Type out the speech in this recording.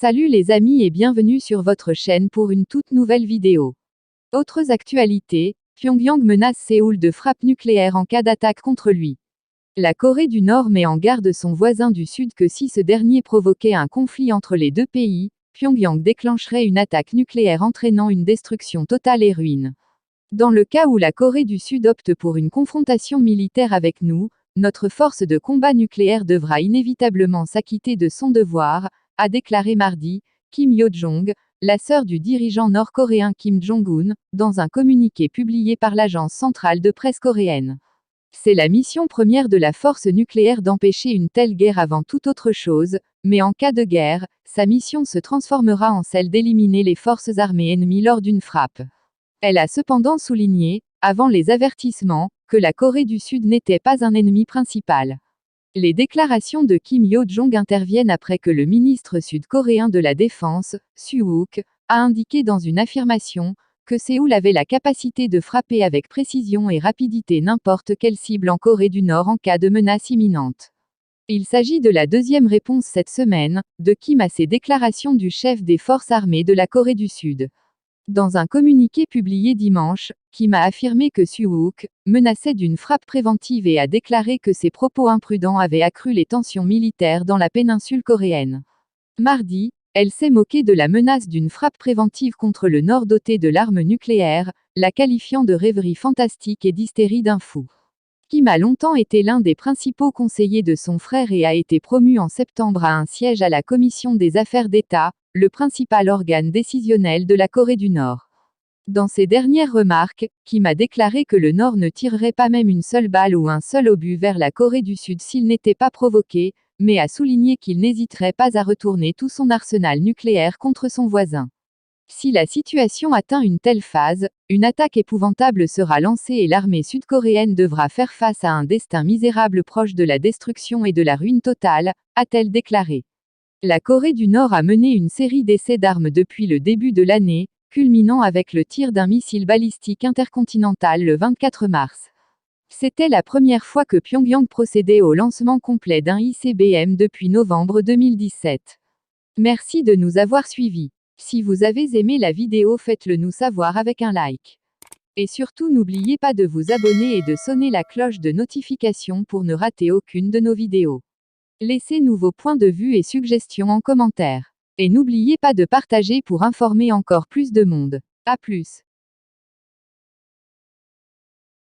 Salut les amis et bienvenue sur votre chaîne pour une toute nouvelle vidéo. Autres actualités, Pyongyang menace Séoul de frappe nucléaire en cas d'attaque contre lui. La Corée du Nord met en garde son voisin du Sud que si ce dernier provoquait un conflit entre les deux pays, Pyongyang déclencherait une attaque nucléaire entraînant une destruction totale et ruine. Dans le cas où la Corée du Sud opte pour une confrontation militaire avec nous, notre force de combat nucléaire devra inévitablement s'acquitter de son devoir, a déclaré mardi Kim Yo-jong, la sœur du dirigeant nord-coréen Kim Jong-un, dans un communiqué publié par l'agence centrale de presse coréenne. C'est la mission première de la force nucléaire d'empêcher une telle guerre avant toute autre chose, mais en cas de guerre, sa mission se transformera en celle d'éliminer les forces armées ennemies lors d'une frappe. Elle a cependant souligné, avant les avertissements, que la Corée du Sud n'était pas un ennemi principal. Les déclarations de Kim Yo-jong interviennent après que le ministre sud-coréen de la Défense, Suh-wook, a indiqué dans une affirmation que Séoul avait la capacité de frapper avec précision et rapidité n'importe quelle cible en Corée du Nord en cas de menace imminente. Il s'agit de la deuxième réponse cette semaine de Kim à ces déclarations du chef des forces armées de la Corée du Sud. Dans un communiqué publié dimanche, Kim a affirmé que Suh-wook menaçait d'une frappe préventive et a déclaré que ses propos imprudents avaient accru les tensions militaires dans la péninsule coréenne. Mardi, elle s'est moquée de la menace d'une frappe préventive contre le Nord doté de l'arme nucléaire, la qualifiant de rêverie fantastique et d'hystérie d'un fou. Kim a longtemps été l'un des principaux conseillers de son frère et a été promu en septembre à un siège à la Commission des Affaires d'État, le principal organe décisionnel de la Corée du Nord. Dans ses dernières remarques, Kim a déclaré que le Nord ne tirerait pas même une seule balle ou un seul obus vers la Corée du Sud s'il n'était pas provoqué, mais a souligné qu'il n'hésiterait pas à retourner tout son arsenal nucléaire contre son voisin. Si la situation atteint une telle phase, une attaque épouvantable sera lancée et l'armée sud-coréenne devra faire face à un destin misérable proche de la destruction et de la ruine totale, a-t-elle déclaré. La Corée du Nord a mené une série d'essais d'armes depuis le début de l'année, culminant avec le tir d'un missile balistique intercontinental le 24 mars. C'était la première fois que Pyongyang procédait au lancement complet d'un ICBM depuis novembre 2017. Merci de nous avoir suivis. Si vous avez aimé la vidéo, faites-le nous savoir avec un like. Et surtout n'oubliez pas de vous abonner et de sonner la cloche de notification pour ne rater aucune de nos vidéos. Laissez-nous vos points de vue et suggestions en commentaire. Et n'oubliez pas de partager pour informer encore plus de monde. À plus.